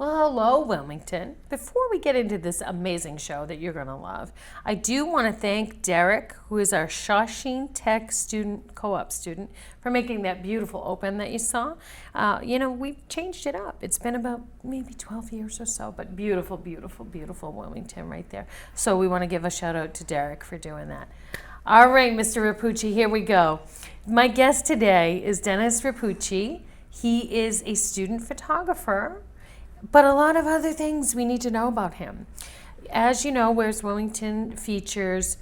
Well, hello, Wilmington. Before we get into this amazing show that you're going to love, I do want to thank Derek, who is our Shawsheen Tech student, co-op student, for making that beautiful open that you saw. We've changed it up. It's been about maybe 12 years or so, but beautiful, beautiful, beautiful Wilmington right there. So we want to give a shout out to Derek for doing that. All right, Mr. Reppucci, here we go. My guest today is Dennis Reppucci. He is a student photographer, but a lot of other things we need to know about him. As you know, Where's Wilmington features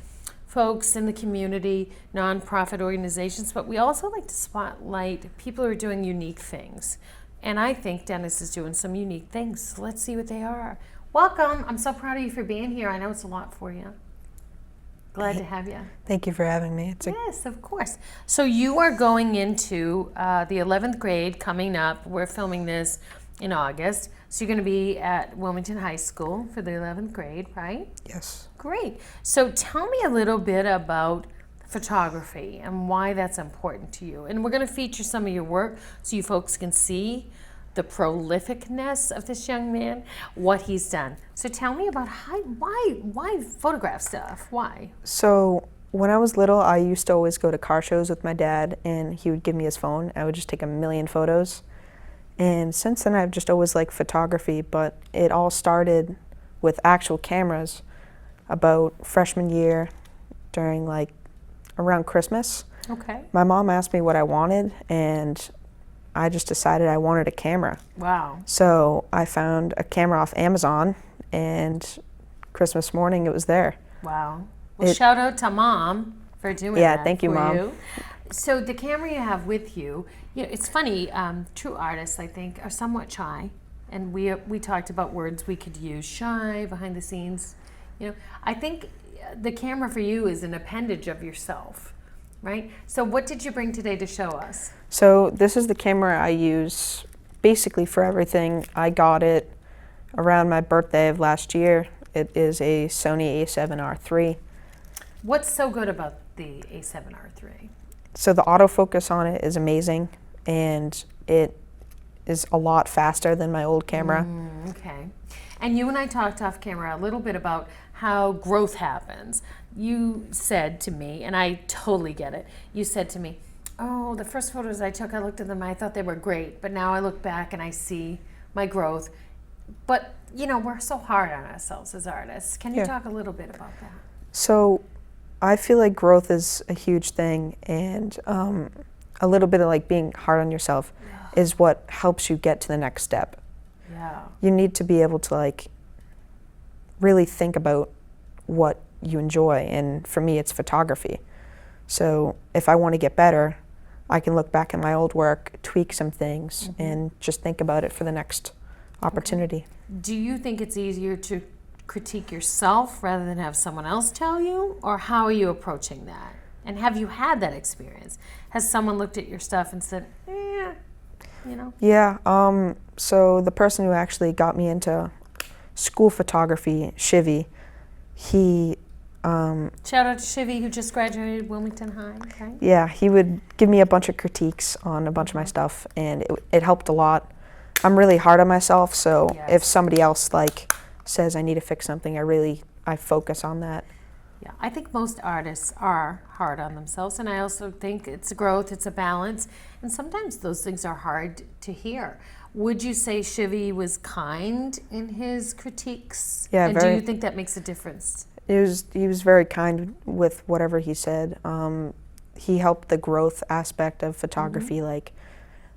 folks in the community, nonprofit organizations, but we also like to spotlight people who are doing unique things. And I think Dennis is doing some unique things. So let's see what they are. Welcome. I'm so proud of you for being here. I know it's a lot for you. Glad to have you. Thank you for having me. Yes, of course. So you are going into the 11th grade coming up. We're filming this in August. So you're going to be at Wilmington High School for the 11th grade, right? Yes. Great. So tell me a little bit about photography and why that's important to you. And we're going to feature some of your work so you folks can see the prolificness of this young man, what he's done. So tell me about why photograph stuff? Why? So when I was little, I used to always go to car shows with my dad, and he would give me his phone. I would just take a million photos. And since then, I've just always liked photography, but it all started with actual cameras about freshman year during around Christmas. Okay. My mom asked me what I wanted, and I just decided I wanted a camera. Wow. So I found a camera off Amazon, and Christmas morning it was there. Wow. Well, shout out to Mom for doing that. Yeah, thank you, Mom. So the camera you have with you, it's funny, true artists, I think, are somewhat shy. And we talked about words we could use, shy, behind the scenes. I think the camera for you is an appendage of yourself, right? So what did you bring today to show us? So this is the camera I use basically for everything. I got it around my birthday of last year. It is a Sony A7R III. What's so good about the A7R III? So the autofocus on it is amazing, and it is a lot faster than my old camera. Okay. And you and I talked off camera a little bit about how growth happens. You said to me, and I totally get it, you said to me, oh, the first photos I took, I looked at them, I thought they were great, but now I look back and I see my growth. But, we're so hard on ourselves as artists. Can you talk a little bit about that? So I feel like growth is a huge thing, and a little bit of being hard on yourself is what helps you get to the next step. Yeah. You need to be able to really think about what you enjoy, and for me it's photography. So if I want to get better, I can look back at my old work, tweak some things, and just think about it for the next opportunity. Okay. Do you think it's easier to critique yourself rather than have someone else tell you, or how are you approaching that? And have you had that experience? Has someone looked at your stuff and said, Yeah, so the person who actually got me into school photography, Shivy, he... Shout out to Shivy, who just graduated Wilmington High, right? Yeah, he would give me a bunch of critiques on a bunch of my stuff, and it helped a lot. I'm really hard on myself, so if somebody else says I need to fix something, I focus on that. Yeah, I think most artists are hard on themselves, and I also think it's a growth, it's a balance, and sometimes those things are hard to hear. Would you say Shivy was kind in his critiques? Yeah, and do you think that makes a difference? He was very kind with whatever he said. He helped the growth aspect of photography.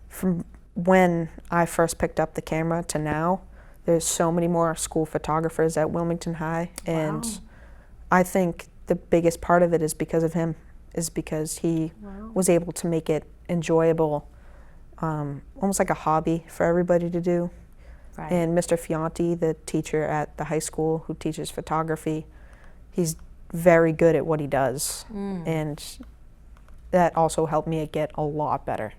From when I first picked up the camera to now, there's so many more school photographers at Wilmington High, and I think the biggest part of it is because of him, is because he was able to make it enjoyable, almost like a hobby for everybody to do. Right. And Mr. Fianti, the teacher at the high school who teaches photography, he's very good at what he does. And that also helped me get a lot better.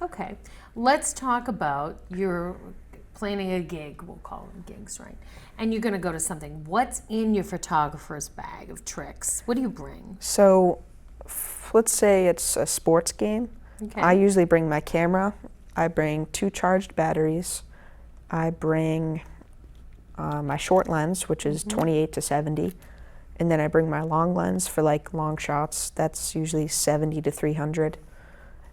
Okay, let's talk about your planning a gig. We'll call them gigs, right? And you're going to go to something. What's in your photographer's bag of tricks? What do you bring? So let's say it's a sports game. Okay. I usually bring my camera. I bring 2 charged batteries. I bring my short lens, which is 28 to 70. And then I bring my long lens for like long shots. That's usually 70 to 300.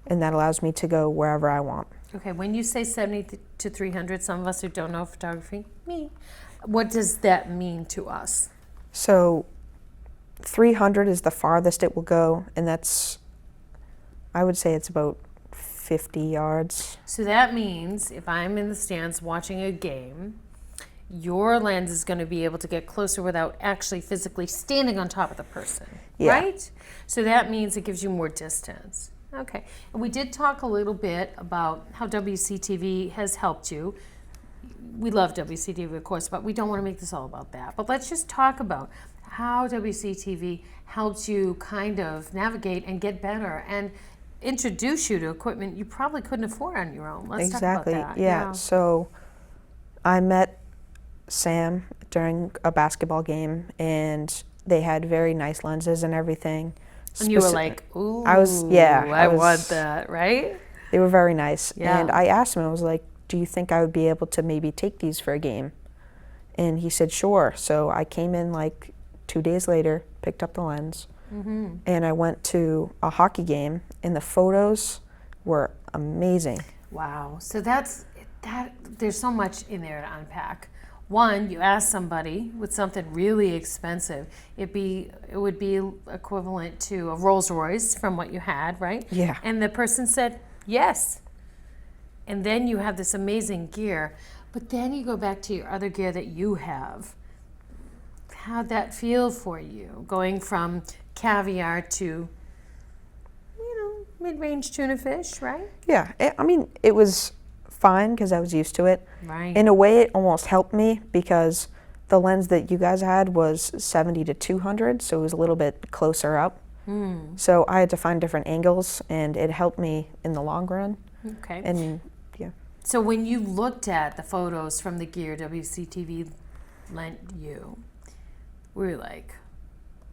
And that allows me to go wherever I want. Okay, when you say 70 to 300, some of us who don't know photography, me, what does that mean to us? So 300 is the farthest it will go, and that's, I would say it's about 50 yards. So that means if I'm in the stands watching a game, your lens is going to be able to get closer without actually physically standing on top of the person, right? So that means it gives you more distance. Okay, and we did talk a little bit about how WCTV has helped you. We love WCTV, of course, but we don't want to make this all about that. But let's just talk about how WCTV helped you kind of navigate and get better and introduce you to equipment you probably couldn't afford on your own. Let's talk about that. Yeah. So I met Sam during a basketball game, and they had very nice lenses and everything. And you were like, ooh, I want that, right? They were very nice. Yeah. And I asked him, I was like, do you think I would be able to maybe take these for a game? And he said, sure. So I came in like 2 days later, picked up the lens, and I went to a hockey game, and the photos were amazing. Wow. So that. There's so much in there to unpack. One, you ask somebody with something really expensive, it would be equivalent to a Rolls Royce from what you had, right? Yeah. And the person said yes. And then you have this amazing gear, but then you go back to your other gear that you have. How'd that feel for you, going from caviar to, mid-range tuna fish, right? Yeah, it was fine because I was used to it. Right. In a way, it almost helped me because the lens that you guys had was 70 to 200, so it was a little bit closer up. So I had to find different angles, and it helped me in the long run. Okay. And yeah. So when you looked at the photos from the gear WCTV lent you, we were like,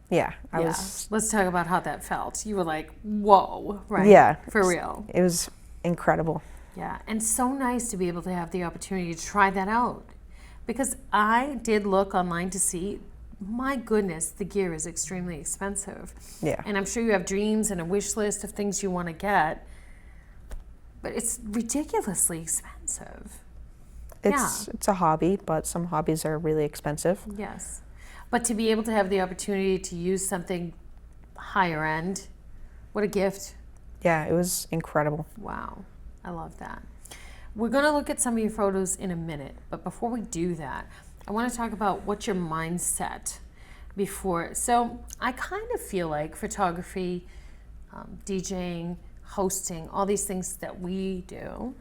Yeah, I was. Let's talk about how that felt. You were like, whoa, right? Yeah. For real. It was incredible. Yeah, and so nice to be able to have the opportunity to try that out. Because I did look online to see, my goodness, the gear is extremely expensive. Yeah. And I'm sure you have dreams and a wish list of things you want to get, but it's ridiculously expensive. It's a hobby, but some hobbies are really expensive. Yes. But to be able to have the opportunity to use something higher end, what a gift. Yeah, it was incredible. Wow. I love that. We're going to look at some of your photos in a minute, but before we do that, I want to talk about what's your mindset before. So I kind of feel like photography, DJing, hosting, all these things that we do,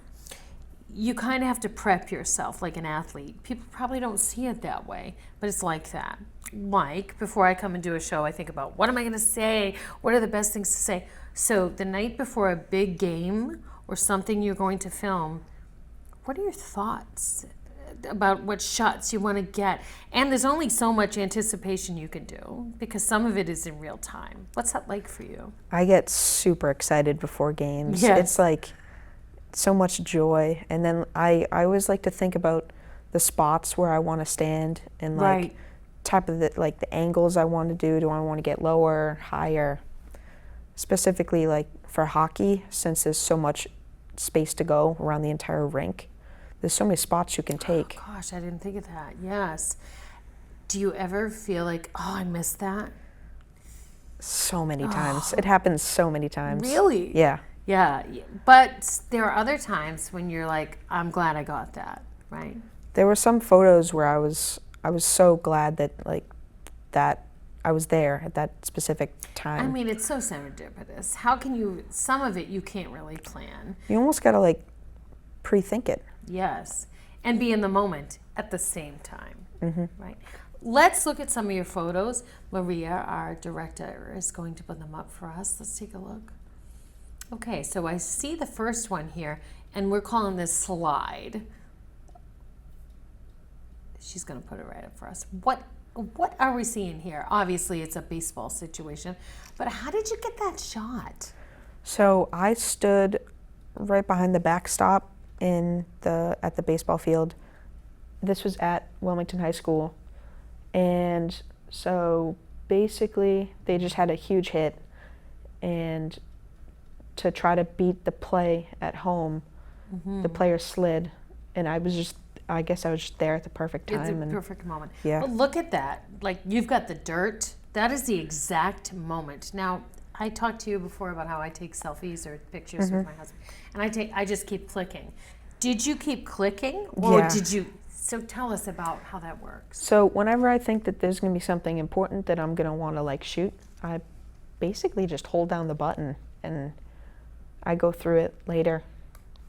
you kind of have to prep yourself like an athlete. People probably don't see it that way, but it's like that. Like, before I come and do a show, I think about, what am I going to say? What are the best things to say? So the night before a big game or something you're going to film, what are your thoughts about what shots you want to get? And there's only so much anticipation you can do because some of it is in real time. What's that like for you? I get super excited before games. Yes. It's like so much joy. And then I always like to think about the spots where I want to stand and like type of the angles I want to do. Do I want to get lower, higher? Specifically like for hockey, since there's so much space to go around the entire rink, there's so many spots you can take. Oh, gosh, I didn't think of that. Yes. Do you ever feel like, oh, I missed that? So many times. It happens so many times. Really? Yeah. Yeah. But there are other times when you're like, I'm glad I got that, right? There were some photos where I was so glad that I was there at that specific time. I mean, it's so serendipitous. How can you, some of it you can't really plan. You almost gotta like pre-think it. Yes. and be in the moment at the same time, right? Let's look at some of your photos. Maria, our director, is going to put them up for us. Let's take a look. Okay, so I see the first one here, and we're calling this slide. She's going to put it right up for us. What are we seeing here? Obviously, it's a baseball situation, but how did you get that shot? So I stood right behind the backstop at the baseball field. This was at Wilmington High School. And so basically they just had a huge hit, and to try to beat the play at home, the player slid, and I guess I was just there at the perfect time. It's a perfect moment. Yeah. But look at that. Like, you've got the dirt. That is the exact moment. Now, I talked to you before about how I take selfies or pictures with my husband, and I just keep clicking. Did you keep clicking, or Yeah. did you? So tell us about how that works. So whenever I think that there's going to be something important that I'm going to want to like shoot, I basically just hold down the button and I go through it later.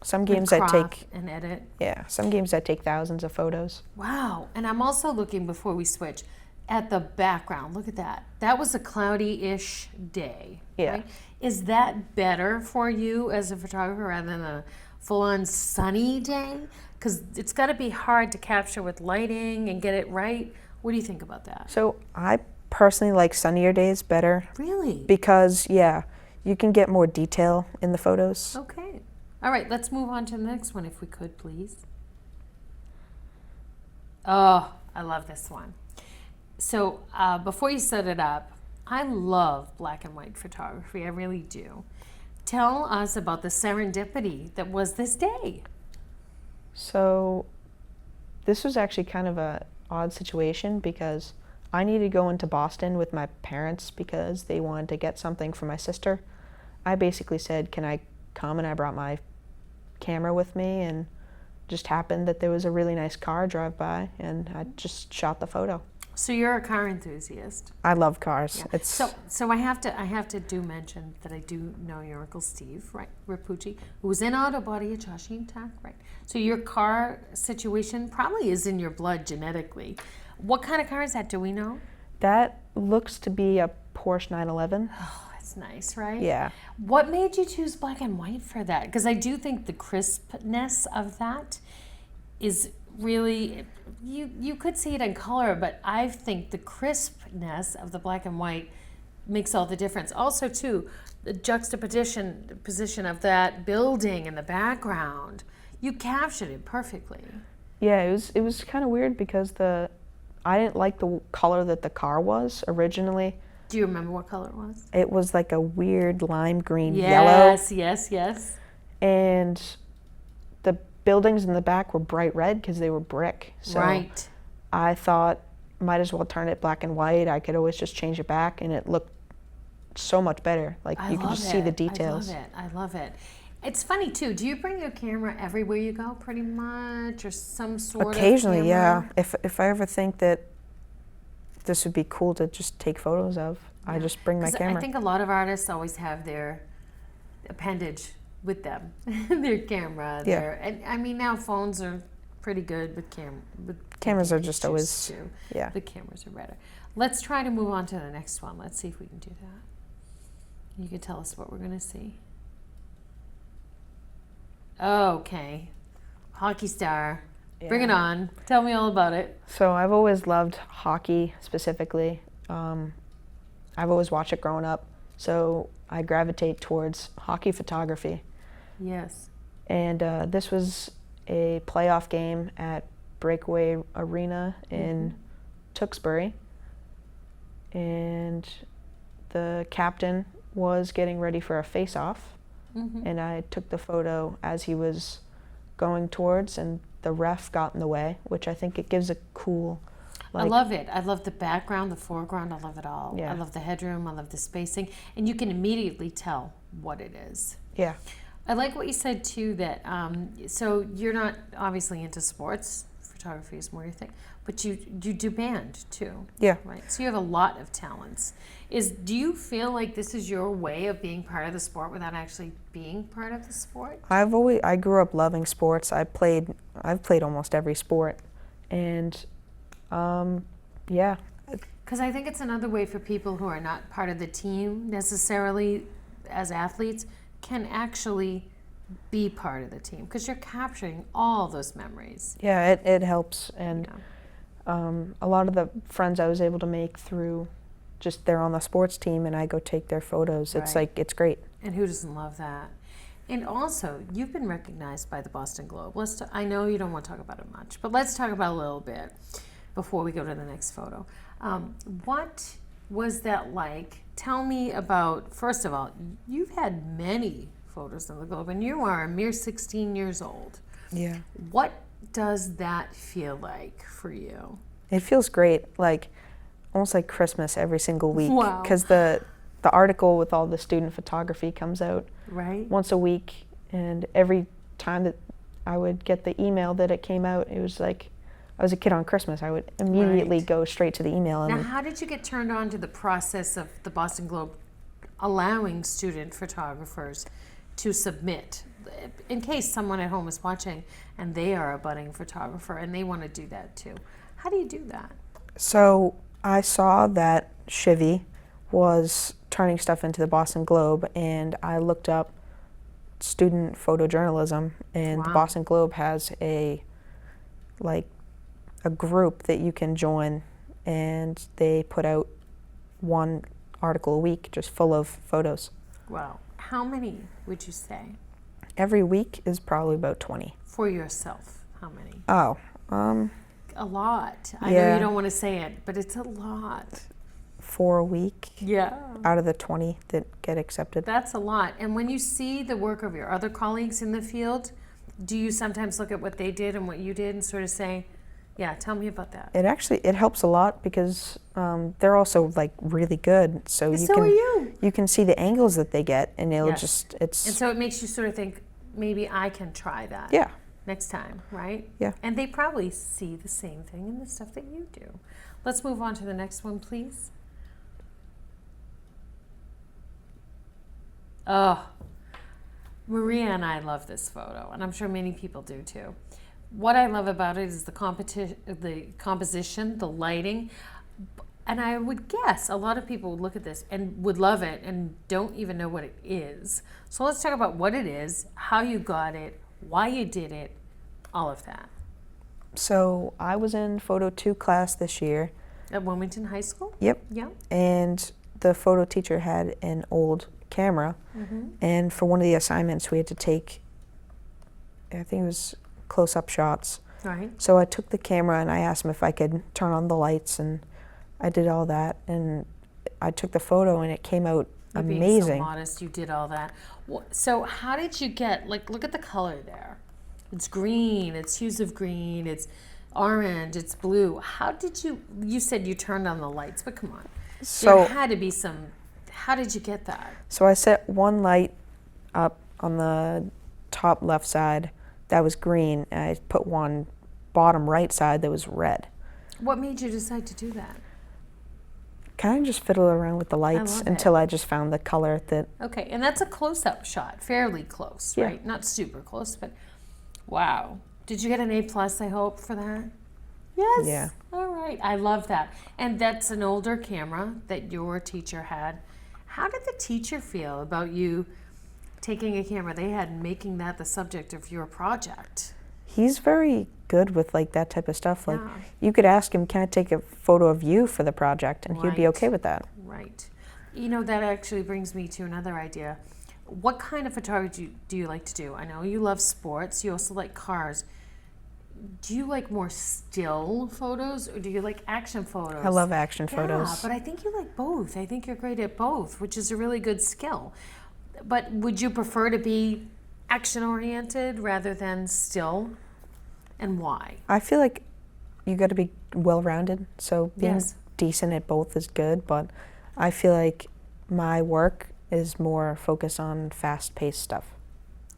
Some games I take and edit. Yeah, some games I take thousands of photos. Wow. And I'm also looking, before we switch, at the background. Look at that. That was a cloudy-ish day. Yeah. Right? Is that better for you as a photographer rather than a full-on sunny day? Because it's got to be hard to capture with lighting and get it right. What do you think about that? So I personally like sunnier days better Really? because, yeah, you can get more detail in the photos. Okay. All right, let's move on to the next one if we could, please. Oh, I love this one. So before you set it up, I love black and white photography. I really do. Tell us about the serendipity that was this day. So this was actually kind of a odd situation because I needed to go into Boston with my parents because they wanted to get something for my sister. I basically said, can I come? And I brought my camera with me, and just happened that there was a really nice car drive by, and I just shot the photo. So you're a car enthusiast. I love cars. Yeah. It's So I have to do mention that I do know your Uncle Steve, right, Reppucci, who was in auto body at Joshing Tech, right? So your car situation probably is in your blood genetically. What kind of car is that? Do we know? That looks to be a Porsche 911. Oh, that's nice, right? Yeah. What made you choose black and white for that? Because I do think the crispness of that is really, you could see it in color, but I think the crispness of the black and white makes all the difference. Also, too, the juxtaposition of that building in the background, you captured it perfectly. Yeah, it was kind of weird because I didn't like the color that the car was originally. Do you remember what color it was? It was like a weird lime green yellow. Yes. And the buildings in the back were bright red because they were brick. So Right. I thought, might as well turn it black and white. I could always just change it back, and it looked so much better. Like you could just see the details. I love it. It's funny too. Do you bring your camera everywhere you go, pretty much, or some sort Occasionally, of yeah. camera? If I ever think that this would be cool to just take photos of, I just bring my 'Cause camera. I think a lot of artists always have their appendage with them, their camera. Yeah. And I mean, now phones are pretty good with Cameras are just pictures, always, too. yeah. The cameras are better. Let's try to move on to the next one. Let's see if we can do that. You can tell us what we're going to see. Okay. Hockey star. Bring it Yeah. on. Tell me all about it. So I've always loved hockey specifically. I've always watched it growing up, so I gravitate towards hockey photography. Yes. And this was a playoff game at Breakaway Arena in Tewksbury. And the captain was getting ready for a face-off. And I took the photo as he was going towards, and the ref got in the way, which I think it gives a cool, I love it. I love the background, the foreground. I love it all. Yeah. I love the headroom. I love the spacing. And you can immediately tell what it is. yeah. I like what you said, too, that so you're not obviously into sports photography is more your thing. But you do band too. Yeah. Right. So you have a lot of talents. Do you feel like this is your way of being part of the sport without actually being part of the sport? I grew up loving sports. I've played almost every sport, and yeah. Because I think it's another way for people who are not part of the team necessarily as athletes can actually be part of the team because you're capturing all those memories. Yeah, it helps, and Yeah. a lot of the friends I was able to make through just they're on the sports team and I go take their photos. It's Right. like, it's great. And who doesn't love that? And also, you've been recognized by the Boston Globe. I know you don't want to talk about it much, but let's talk about it a little bit before we go to the next photo. What was that like? Tell me about, first of all, you've had many photos in the Globe, and you are a mere 16 years old. Yeah. What does that feel like for you? It feels great, like almost like Christmas every single week. Wow. Because the article with all the student photography comes out Right? once a week, and every time that I would get the email that it came out, it was like I was a kid on Christmas. I would immediately Right. go straight to the email. Now, And how did you get turned on to the process of the Boston Globe allowing student photographers to submit? In case someone at home is watching and they are a budding photographer and they want to do that too. How do you do that? so I saw that Chivy was turning stuff into the Boston Globe, and I looked up student photojournalism, and the Wow. Boston Globe has a group that you can join, and they put out one article a week just full of photos. Wow. How many would you say? Every week is probably about 20. For yourself, how many? Oh, A lot. I know Yeah. you don't want to say it, but it's a lot. 4 a week Yeah. out of the 20 that get accepted. That's a lot. And when you see the work of your other colleagues in the field, do you sometimes look at what they did and what you did and sort of say, yeah, tell me about that? It helps a lot because they're also like really good, so So are you. you can see the angles that they get, and it'll Yes. And it's so it makes you sort of think, maybe I can try that yeah. next time, right? Yeah. And they probably see the same thing in the stuff that you do. Let's move on to the next one, please. Oh, Maria and I love this photo, and I'm sure many people do too. What I love about it is the composition, the lighting, and I would guess a lot of people would look at this and would love it and don't even know what it is. So let's talk about what it is, how you got it, why you did it, all of that. So I was in photo 2 class this year. At Wilmington High School? Yep. Yeah. And the photo teacher had an old camera, and for one of the assignments we had to take, I think it was close-up shots. Right. So I took the camera and I asked him if I could turn on the lights, and I did all that, and I took the photo and it came out You're being so amazing. modest, you did all that. So how did you get, like, look at the color there. It's green, it's hues of green, it's orange, it's blue. How did you said you turned on the lights, but come on. So There had to be how did you get that? So I set one light up on the top left side that was green, and I put one bottom right side that was red. What made you decide to do that? Kind of just fiddled around with the lights love until I just found the color that, Okay, and that's a close-up shot, fairly close, Yeah. right? Not super close, but wow. Did you get an A+, I hope, for that? Yes. Yeah. All right, I love that. And that's an older camera that your teacher had. How did the teacher feel about you taking a camera they had and making that the subject of your project? he's very good with like that type of stuff. Like Yeah. you could ask him, can I take a photo of you for the project? And he'd be Right. okay with that. Right. You know, that actually brings me to another idea. What kind of photography do you like to do? I know you love sports. You also like cars. Do you like more still photos or do you like action photos? I love action Yeah, photos. but I think you like both. I think you're great at both, which is a really good skill. But would you prefer to be action oriented rather than still? And why? I feel like you got to be well-rounded, so being Yes. decent at both is good, but I feel like my work is more focused on fast-paced stuff.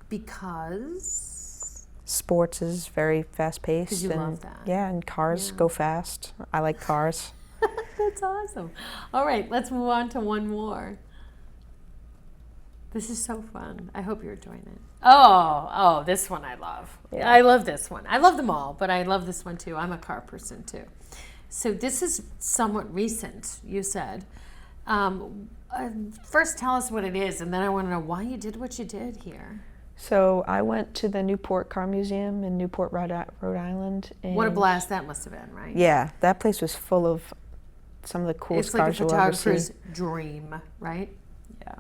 Because sports is very fast paced. 'Cause you love that. Yeah, and cars Yeah. go fast. I like cars. That's awesome. All right, let's move on to one more. This is so fun. I hope you're enjoying it. Oh, this one I love. Yeah. I love this one. I love them all, but I love this one too. I'm a car person too. So this is somewhat recent, you said. First tell us what it is, and then I want to know why you did what you did here. So I went to the Newport Car Museum in Newport, Rhode Island. And What a blast that must have been, right? yeah, that place was full of some of the coolest It's like a cars you'll ever see. photographer's dream, right? Yeah.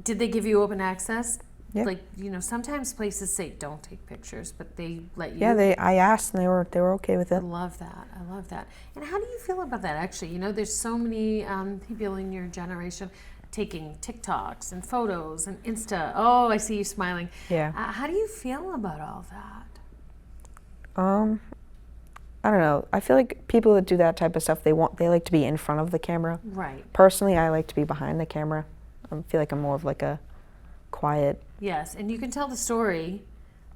Did they give you open access? Yeah. Like, sometimes places say don't take pictures, but they let you. Yeah, I asked and they were okay with I it. love that. I love that. And how do you feel about that, actually? There's so many people in your generation taking TikToks and photos and Insta. Oh, I see you smiling. Yeah. How do you feel about all that? I don't know. I feel like people that do that type of stuff, they like to be in front of the camera. Right. Personally, I like to be behind the camera. I feel like I'm more of like a quiet. Yes, and you can tell the story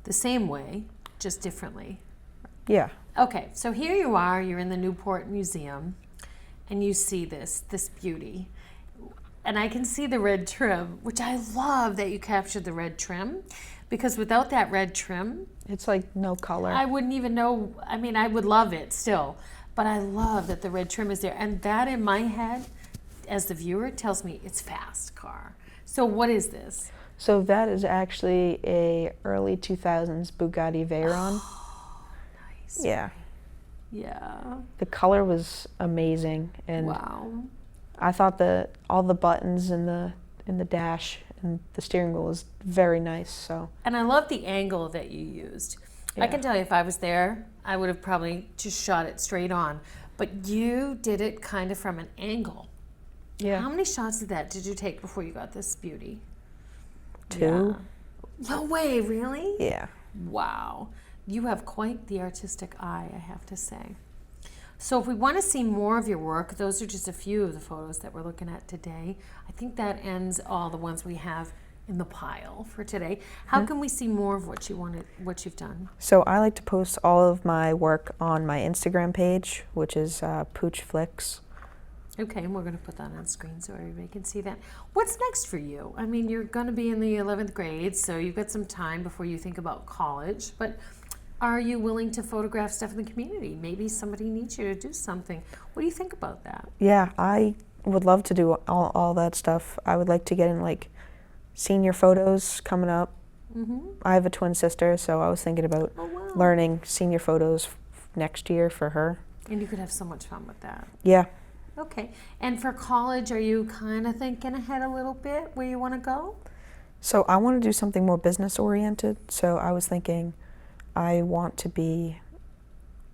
the same way, just differently. Yeah. Okay, so here you are, you're in the Newport Museum, and you see this beauty. And I can see the red trim, which I love that you captured the red trim, because without that red trim, It's like no color. I wouldn't even know. I mean, I would love it still, but I love that the red trim is there. And that in my head, as the viewer, tells me it's fast car. So what is this? So that is actually a early 2000s Bugatti Veyron. Oh, nice. Yeah. Yeah. The color was amazing, and Wow. I thought all the buttons in the dash and the steering wheel was very nice. So And I love the angle that you used. I Yeah. can tell you if I was there, I would have probably just shot it straight on. But you did it kind of from an angle. yeah, How many shots of that did you take before you got this beauty? 2. Yeah. No way, really? Yeah. Wow. You have quite the artistic eye, I have to say. So if we want to see more of your work, those are just a few of the photos that we're looking at today. I think that ends all the ones we have in the pile for today. How can we see more of what you've done? So I like to post all of my work on my Instagram page, which is Pooch Flicks. Okay, and we're going to put that on screen so everybody can see that. What's next for you? I mean, you're going to be in the 11th grade, so you've got some time before you think about college, but are you willing to photograph stuff in the community? Maybe somebody needs you to do something. What do you think about that? Yeah, I would love to do all that stuff. I would like to get in like senior photos coming up. Mm-hmm. I have a twin sister, so I was thinking about Oh, wow. learning senior photos next year for her. And you could have so much fun with that. Yeah. Okay. And for college, are you kind of thinking ahead a little bit where you want to go? So I want to do something more business oriented. So I was thinking I want to be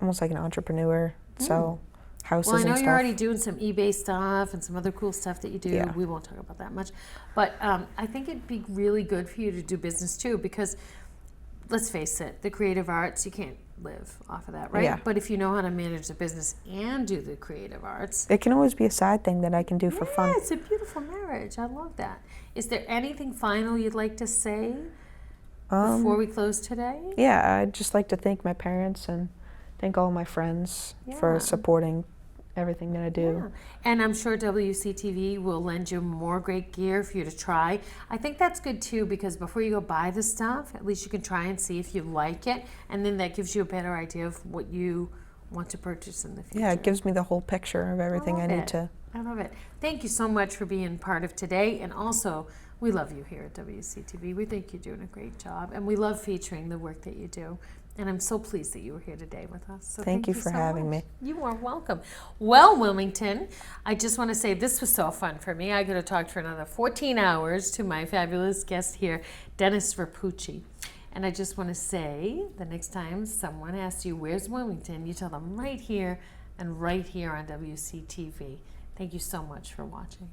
almost like an entrepreneur, sell houses Well, I know and stuff. you're already doing some eBay stuff and some other cool stuff that you do. Yeah. We won't talk about that much. But I think it'd be really good for you to do business too, because let's face it, the creative arts, you can't live off of that, right? Yeah. But if you know how to manage the business and do the creative arts, It can always be a side thing that I can do for yeah, fun. it's a beautiful marriage. I love that. Is there anything final you'd like to say before we close today? Yeah, I'd just like to thank my parents and thank all my friends for Yeah. supporting everything that I do. Yeah. And I'm sure WCTV will lend you more great gear for you to try. I think that's good too, because before you go buy the stuff, at least you can try and see if you like it, and then that gives you a better idea of what you want to purchase in the future. Yeah, it gives me the whole picture of everything I love need it. to. I love it. Thank you so much for being part of today, and also we love you here at WCTV. We think you're doing a great job, and we love featuring the work that you do. And I'm so pleased that you were here today with us. So Thank you for so having much. me. You are welcome. Well, Wilmington, I just want to say this was so fun for me. I could have talked for another 14 hours to my fabulous guest here, Dennis Reppucci. And I just want to say, the next time someone asks you, where's Wilmington, you tell them right here and right here on WCTV. Thank you so much for watching.